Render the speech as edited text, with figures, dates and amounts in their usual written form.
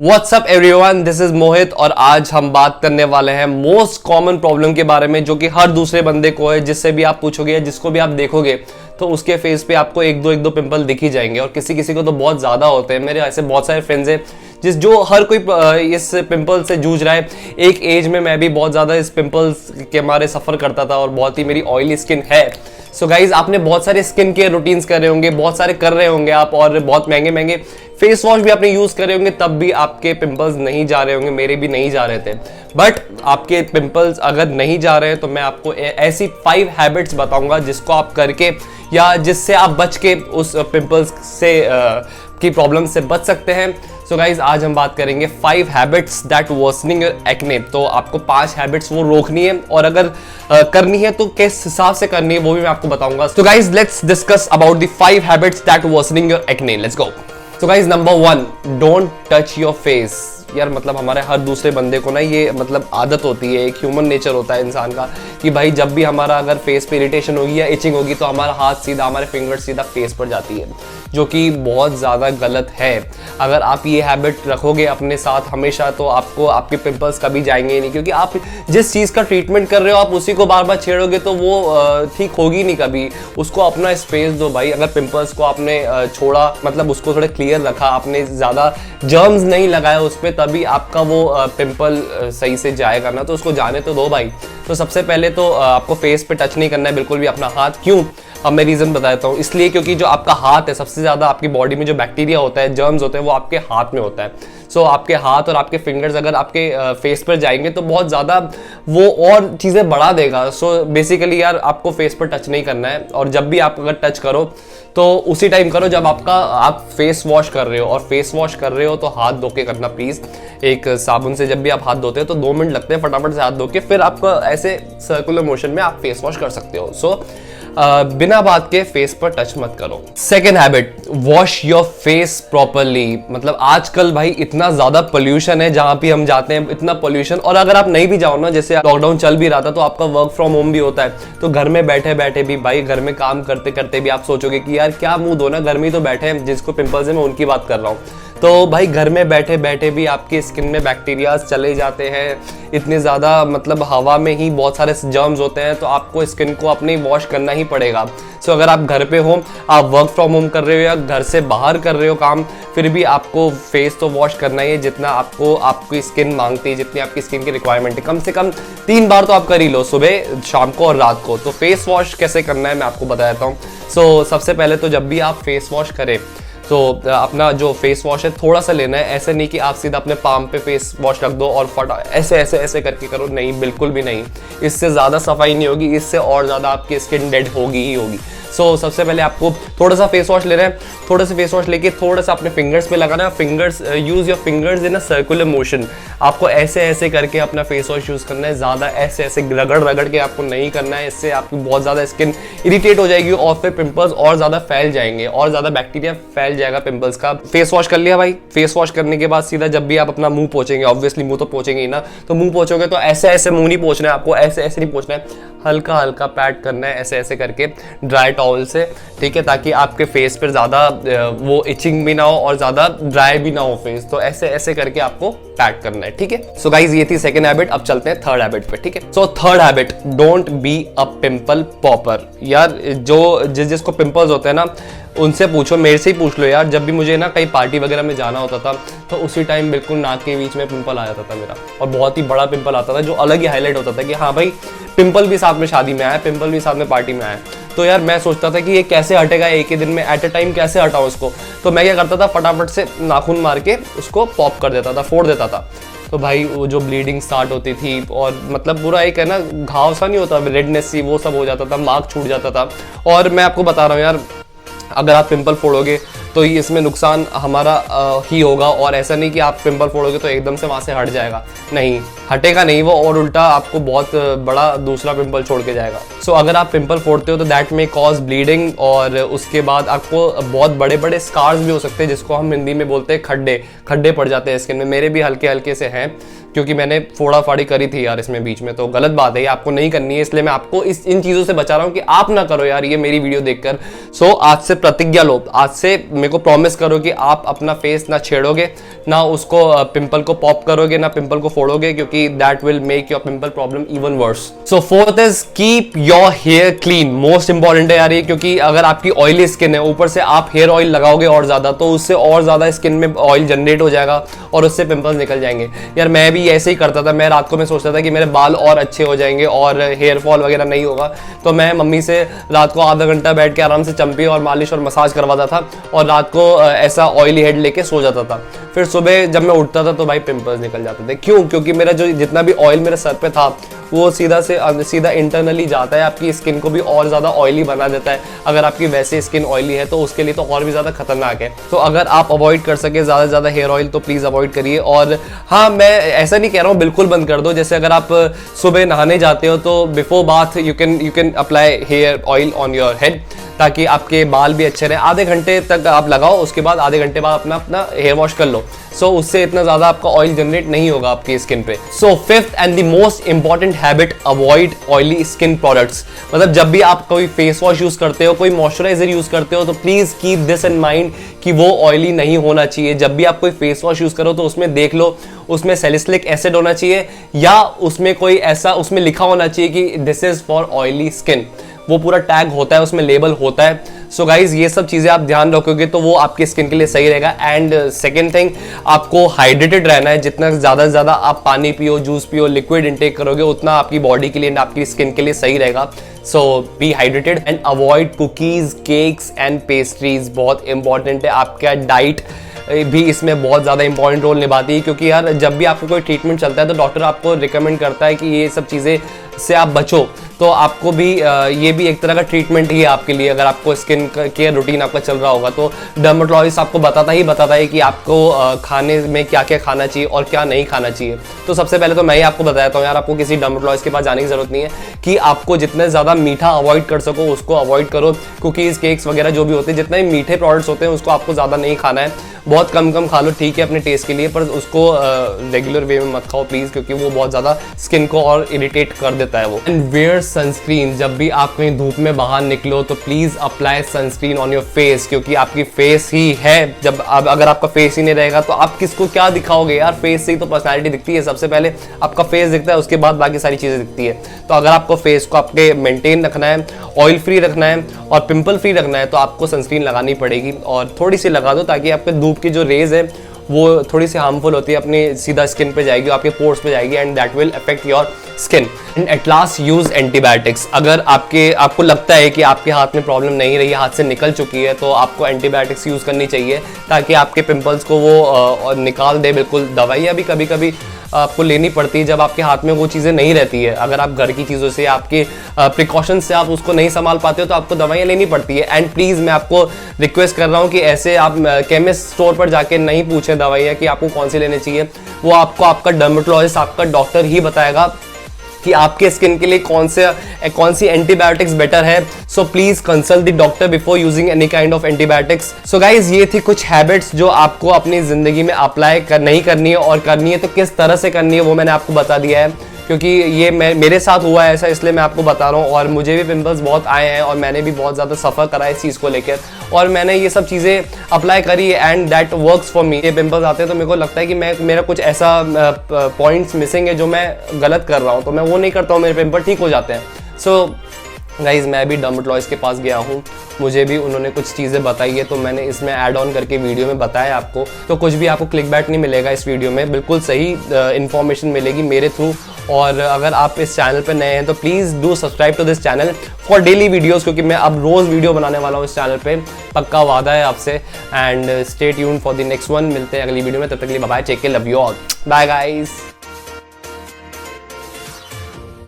WhatsApp everyone, this is मोहित और आज हम बात करने वाले हैं मोस्ट कॉमन प्रॉब्लम के बारे में जो कि हर दूसरे बंदे को है। जिससे भी आप पूछोगे या जिसको भी आप देखोगे तो उसके फेस पे आपको एक दो पिंपल दिख ही जाएंगे और किसी किसी को तो बहुत ज़्यादा होते हैं। मेरे ऐसे बहुत सारे फ्रेंड्स हैं जो हर कोई इस पिंपल से जूझ रहा है। एक एज में मैं भी बहुत ज़्यादा इस पिंपल्स के मारे सफ़र करता था और बहुत ही मेरी ऑयली स्किन है। सो गाइज, आपने बहुत सारे स्किन केयर रूटीन्स कर रहे होंगे, बहुत सारे कर रहे होंगे आप, और बहुत महंगे महंगे फेस वॉश भी आपने यूज करे होंगे, तब भी आपके पिंपल्स नहीं जा रहे होंगे। मेरे भी नहीं जा रहे थे। बट आपके पिंपल्स अगर नहीं जा रहे हैं तो मैं आपको ऐसी 5 हैबिट्स बताऊंगा जिसको आप करके या जिससे आप बच के उस पिंपल्स से की प्रॉब्लम से बच सकते हैं। सो गाइज, आज हम बात करेंगे 5 habits that worsening your acne. तो आपको 5 हैबिट्स वो रोकनी है और अगर करनी है तो किस हिसाब से करनी है वो भी मैं आपको बताऊंगा। तो guys, let's discuss about the 5 habits that worsening your acne. Let's go. तो guys, number 1, don't touch your face. यार मतलब हमारे हर दूसरे बंदे को ना ये मतलब आदत होती है, एक ह्यूमन नेचर होता है इंसान का कि भाई जब भी हमारा अगर फेस पे इरिटेशन होगी या इचिंग होगी तो हमारा हाथ सीधा, हमारे फिंगर्स सीधा फेस पर जाती है, जो कि बहुत ज़्यादा गलत है। अगर आप ये हैबिट रखोगे अपने साथ हमेशा तो आपको आपके पिंपल्स कभी जाएंगे नहीं, क्योंकि आप जिस चीज़ का ट्रीटमेंट कर रहे हो आप उसी को बार बार छेड़ोगे तो वो ठीक होगी नहीं कभी। उसको अपना स्पेस दो भाई। अगर पिंपल्स को आपने छोड़ा, मतलब उसको थोड़ा क्लियर रखा, आपने ज़्यादा जर्म्स नहीं लगाया उस पर, तभी आपका वो पिंपल सही से जाएगा ना। तो उसको जाने तो दो भाई। तो सबसे पहले तो आपको फेस पे टच नहीं करना है बिल्कुल भी अपना हाथ। क्यों? अब मैं रीज़न बता देता हूँ। इसलिए क्योंकि जो आपका हाथ है, सबसे ज़्यादा आपकी बॉडी में जो बैक्टीरिया होता है, जर्म्स होते हैं, वो आपके हाथ में होता है। सो आपके हाथ और आपके फिंगर्स अगर आपके फेस पर जाएंगे तो बहुत ज़्यादा वो और चीज़ें बढ़ा देगा। सो बेसिकली यार आपको फेस पर टच नहीं करना है। और जब भी आप अगर टच करो तो उसी टाइम करो जब आप फेस वॉश कर रहे हो। और फेस वॉश कर रहे हो तो हाथ धो के करना प्लीज़। एक साबुन से जब भी आप हाथ धोते हो तो 2 मिनट लगते हैं, फटाफट से हाथ धो के फिर आपको ऐसे सर्कुलर मोशन में आप फेस वॉश कर सकते हो। सो बिना बात के फेस पर टच मत करो। Second habit, wash your face properly. मतलब आजकल भाई इतना ज्यादा पोल्यूशन है, जहां भी हम जाते हैं इतना पोल्यूशन। और अगर आप नहीं भी जाओ ना, जैसे लॉकडाउन चल भी रहा था तो आपका वर्क फ्रॉम होम भी होता है, तो घर में बैठे बैठे भी भाई, घर में काम करते करते भी आप सोचोगे कि यार क्या मुंह धोना, घर में तो बैठे हैं। जिसको पिंपल्स है मैं उनकी बात कर रहा हूँ। तो भाई घर में बैठे बैठे भी आपकी स्किन में बैक्टीरियाज चले जाते हैं इतने ज़्यादा, मतलब हवा में ही बहुत सारे जर्म्स होते हैं, तो आपको स्किन को अपनी वॉश करना ही पड़ेगा। सो अगर आप घर पे हो, आप वर्क फ्रॉम होम कर रहे हो या घर से बाहर कर रहे हो काम, फिर भी आपको फेस तो वॉश करना ही है जितना आपको आपकी स्किन मांगती है, जितनी आपकी स्किन की रिक्वायरमेंट है। कम से कम 3 बार तो आप कर ही लो, सुबह, शाम को और रात को। तो फेस वॉश कैसे करना है मैं आपको बता देता हूँ। सो सबसे पहले तो जब भी आप फेस वॉश करें तो अपना जो फेस वॉश है थोड़ा सा लेना है। ऐसे नहीं कि आप सीधा अपने पाम पे फेस वॉश रख दो और फटा ऐसे ऐसे ऐसे करके करो, नहीं, बिल्कुल भी नहीं। इससे ज़्यादा सफाई नहीं होगी, इससे और ज़्यादा आपकी स्किन डेड होगी ही होगी। सो सबसे पहले आपको थोड़ा सा फेस वॉश लेना है। थोड़ा सा फेस वॉश लेके थोड़ा सा अपने फिंगर्स पे लगाना है। Fingers, use your fingers in a circular motion. आपको ऐसे ऐसे करके अपना फेस वॉश यूज़ करना है, ज़्यादा ऐसे ऐसे रगड़ रगड़ के आपको नहीं करना है। इससे आपकी बहुत ज़्यादा स्किन इरिटेट हो जाएगी और फिर पिंपल्स और ज़्यादा फैल जाएंगे और ज़्यादा बैक्टीरिया फैल जाएगा पिंपल्स का। फेस वॉश कर लिया भाई। फेस वॉश करने के बाद सीधा जब भी आप अपना मुंह पोंछेंगे, ऑब्वियसली मुंह तो पोंछेंगे ही ना, तो मुंह पोंछोगे तो ऐसे ऐसे मुंह नहीं पोंछना है आपको, ऐसे ऐसे नहीं पोंछना है, हल्का हल्का पैट करना है ऐसे ऐसे करके ड्राई टॉवल से, ठीक है, ताकि आपके फेस पर ज़्यादा वो इचिंग भी ना हो और ज़्यादा ड्राई भी ना हो फेस। तो ऐसे ऐसे करके आपको पैट करना है, ठीक है। सो गाइज, ये थी सेकंड हैबिट। अब चलते हैं थर्ड हैबिट पे, ठीक है। So third habit, don't be a pimple popper. यार जो जिसको पिंपल्स होते हैं ना उनसे पूछो, मेरे से ही पूछ लो यार। जब भी मुझे ना कहीं पार्टी वगैरह में जाना होता था तो उसी टाइम बिल्कुल नाक के बीच में पिंपल आ जाता था मेरा, और बहुत ही बड़ा पिंपल आता था जो अलग ही हाईलाइट होता था कि हाँ भाई पिंपल भी साथ में शादी में आया, पिंपल भी साथ में पार्टी में आया। तो यार मैं सोचता था कि ये कैसे हटेगा एक ही दिन में, एट ए टाइम कैसे हटाऊं इसको। तो मैं क्या करता था, फटाफट से नाखून मार के उसको पॉप कर देता था, फोड़ देता था। तो भाई वो जो ब्लीडिंग स्टार्ट होती थी और मतलब पूरा एक है ना घाव सा नहीं होता, रेडनेस सी, वो सब हो जाता था, मार्क छूट जाता था। और मैं आपको बता रहा हूँ यार, अगर आप पिंपल फोड़ोगे तो इसमें नुकसान हमारा ही होगा। और ऐसा नहीं कि आप पिंपल फोड़ोगे तो एकदम से वहाँ से हट जाएगा, नहीं, हटेगा नहीं वो, और उल्टा आपको बहुत बड़ा दूसरा पिंपल छोड़ के जाएगा। सो अगर आप पिंपल फोड़ते हो तो दैट में कॉज ब्लीडिंग, और उसके बाद आपको बहुत बड़े बड़े स्कार्स भी हो सकते हैं, जिसको हम हिंदी में बोलते हैं खड्डे। खड्डे पड़ जाते हैं स्किन में, मेरे भी हल्के हल्के से हैं। क्योंकि मैंने फोड़ा फाड़ी करी थी यार इसमें बीच में, तो गलत बात है, ये आपको नहीं करनी है, इसलिए मैं आपको इन चीज़ों से बचा रहा हूँ कि आप ना करो यार ये मेरी वीडियो देखकर। सो आज से प्रतिज्ञा लो, आज से मेरे को प्रॉमिस करो कि आप अपना फेस ना छेड़ोगे, ना उसको पिंपल को पॉप करोगे, ना पिंपल को फोड़ोगे, क्योंकि that will make your pimple problem even worse. So fourth is keep your hair clean. Most important है यार ये, क्योंकि अगर आपकी ऑयली स्किन है, ऊपर से आप हेयर ऑयल लगाओगे और ज्यादा, तो उससे और ज्यादा स्किन में ऑयल जनरेट हो जाएगा और उससे पिंपल्स निकल जाएंगे। यार मैं भी ऐसे ही करता था, मैं रात को मैं सोचता था कि मेरे बाल और अच्छे हो जाएंगे और हेयर फॉल वगैरह नहीं होगा, तो मैं मम्मी से रात को आधा घंटा बैठ के आराम से चंपी और मालिश और मसाज करवाता था और रात को ऐसा ऑयली हेड लेके सो जाता था। फिर सुबह जब मैं उठता था तो भाई पिंपल्स निकल जाते थे। क्यों? क्योंकि मेरा जो जितना भी ऑयल मेरे सर पे था वो सीधा इंटरनली जाता है, आपकी स्किन को भी और ज़्यादा ऑयली बना देता है। अगर आपकी वैसे स्किन ऑयली है तो उसके लिए तो और भी ज़्यादा खतरनाक है। तो अगर आप अवॉइड कर सके ज़्यादा से ज़्यादा हेयर ऑयल तो प्लीज़ अवॉइड करिए। और हाँ, मैं ऐसा नहीं कह रहा हूँ बिल्कुल बंद कर दो, जैसे अगर आप सुबह नहाने जाते हो तो before bath you can apply hair oil on your head, ताकि आपके बाल भी अच्छे रहे। आधे घंटे तक आप लगाओ, उसके बाद आधे घंटे बाद अपना हेयर वॉश कर लो। सो उससे इतना ज़्यादा आपका ऑयल जनरेट नहीं होगा आपकी स्किन पे। So fifth and the most important habit, avoid oily skin products. मतलब जब भी आप कोई फेस वॉश यूज़ करते हो, कोई मॉइस्चराइजर यूज़ करते हो, तो please keep this in mind कि वो ऑयली नहीं होना चाहिए। जब भी आप कोई फेस वॉश यूज़ करो तो उसमें देख लो उसमें सैलिसिलिक एसिड होना चाहिए, या उसमें कोई ऐसा उसमें लिखा होना चाहिए कि this is for oily skin. वो पूरा टैग होता है, उसमें लेबल होता है। सो गाइज ये सब चीज़ें आप ध्यान रखोगे तो वो आपकी स्किन के लिए सही रहेगा। एंड सेकेंड थिंग, आपको हाइड्रेटेड रहना है। जितना ज़्यादा से ज़्यादा आप पानी पियो, जूस पियो, लिक्विड इंटेक करोगे, उतना आपकी बॉडी के लिए, आपकी स्किन के लिए सही रहेगा। So be hydrated and avoid cookies, cakes and pastries. बहुत इंपॉर्टेंट है, आपका डाइट भी इसमें बहुत ज़्यादा इंपॉर्टेंट रोल निभाती है, क्योंकि यार जब भी आपको कोई ट्रीटमेंट चलता है तो डॉक्टर आपको रिकमेंड करता है कि ये सब चीज़ें से आप बचो। तो आपको भी ये भी एक तरह का ट्रीटमेंट ही है आपके लिए। अगर आपको स्किन केयर रूटीन आपका चल रहा होगा तो डर्मेटोलॉजिस्ट आपको बताता है कि आपको खाने में क्या क्या खाना चाहिए और क्या नहीं खाना चाहिए। तो सबसे पहले तो मैं ही आपको बताता हूँ यार, आपको किसी डर्मेटोलॉजिस्ट के पास जाने की जरूरत नहीं है कि आपको जितने ज़्यादा मीठा अवॉइड कर सको उसको अवॉइड करो। कुकीज़, केक्स वगैरह जो भी होते हैं, जितने मीठे प्रोडक्ट्स होते हैं उसको आपको ज़्यादा नहीं खाना है। बहुत कम कम खा लो, ठीक है, अपने टेस्ट के लिए, पर उसको रेगुलर वे में मत खाओ प्लीज़, क्योंकि वो बहुत ज़्यादा स्किन को और इरिटेट कर देता है वो। And wear sunscreen. जब भी आप कहीं धूप में बाहर निकलो तो please apply sunscreen on your face, क्योंकि आपकी फेस ही है। जब अगर आपका फेस ही नहीं रहेगा तो आप किसको क्या दिखाओगे यार? फेस से ही तो पर्सनैलिटी दिखती है। सबसे पहले आपका फेस दिखता है, उसके बाद बाकी सारी चीज़ें दिखती है। तो अगर आपको फेस को आपके मेंटेन रखना है, ऑयल फ्री रखना है और पिंपल फ्री रखना है, तो आपको सनस्क्रीन लगानी पड़ेगी। और थोड़ी सी लगा दो, ताकि आपके धूप की जो रेज है वो थोड़ी सी हार्मफुल होती है, अपनी सीधा स्किन पे जाएगी, आपके पोर्स पे जाएगी, and that will affect your skin. And at last, use antibiotics. अगर आपको लगता है कि आपके हाथ में प्रॉब्लम नहीं रही, हाथ से निकल चुकी है, तो आपको एंटीबायोटिक्स यूज करनी चाहिए, ताकि आपके पिंपल्स को वो निकाल दे बिल्कुल। दवाइयाँ भी कभी कभी आपको लेनी पड़ती है जब आपके हाथ में वो चीज़ें नहीं रहती है। अगर आप घर की चीज़ों से, आपके प्रिकॉशंस से आप उसको नहीं संभाल पाते हो तो आपको दवाइयाँ लेनी पड़ती है। एंड प्लीज़ मैं आपको रिक्वेस्ट कर रहा हूँ कि ऐसे आप केमिस्ट स्टोर पर जाके नहीं पूछें दवाइयाँ कि आपको कौन सी लेनी चाहिए। वो आपको आपका डर्मेटोलॉजिस्ट, आपका डॉक्टर ही बताएगा कि आपके स्किन के लिए कौन सी एंटीबायोटिक्स बेटर है। So please consult the doctor before using any kind of antibiotics. So guys ये थी कुछ हैबिट्स जो आपको अपनी जिंदगी में अप्लाई नहीं करनी है, और करनी है तो किस तरह से करनी है वो मैंने आपको बता दिया है, क्योंकि ये मेरे साथ हुआ है ऐसा, इसलिए मैं आपको बता रहा हूँ। और मुझे भी पिंपल्स बहुत आए हैं और मैंने भी बहुत ज़्यादा सफ़र करा है इस चीज़ को लेकर, और मैंने ये सब चीज़ें अप्लाई करी and that works for me. ये पिंपल्स आते हैं तो मेरे को लगता है कि मेरा कुछ ऐसा पॉइंट्स मिसिंग है जो मैं गलत कर रहा हूँ, तो मैं वो नहीं करता हूँ, मेरे पिंपल ठीक हो जाते हैं। सो गाइज मैं भी डर्मेटोलॉजिस्ट के पास गया हूँ, मुझे भी उन्होंने कुछ चीज़ें बताई है, तो मैंने इसमें ऐड ऑन करके वीडियो में बताया आपको। तो कुछ भी आपको क्लिकबैट नहीं मिलेगा इस वीडियो में, बिल्कुल सही इन्फॉर्मेशन मिलेगी मेरे थ्रू। और अगर आप इस चैनल पर नए हैं तो please do subscribe to this channel for daily videos, क्योंकि मैं अब रोज़ वीडियो बनाने वाला हूँ इस चैनल पे, पक्का वादा है आपसे। And stay tuned for the next one. मिलते हैं अगली वीडियो में, तब तक के लिए bye bye, take care, love you all, bye guys.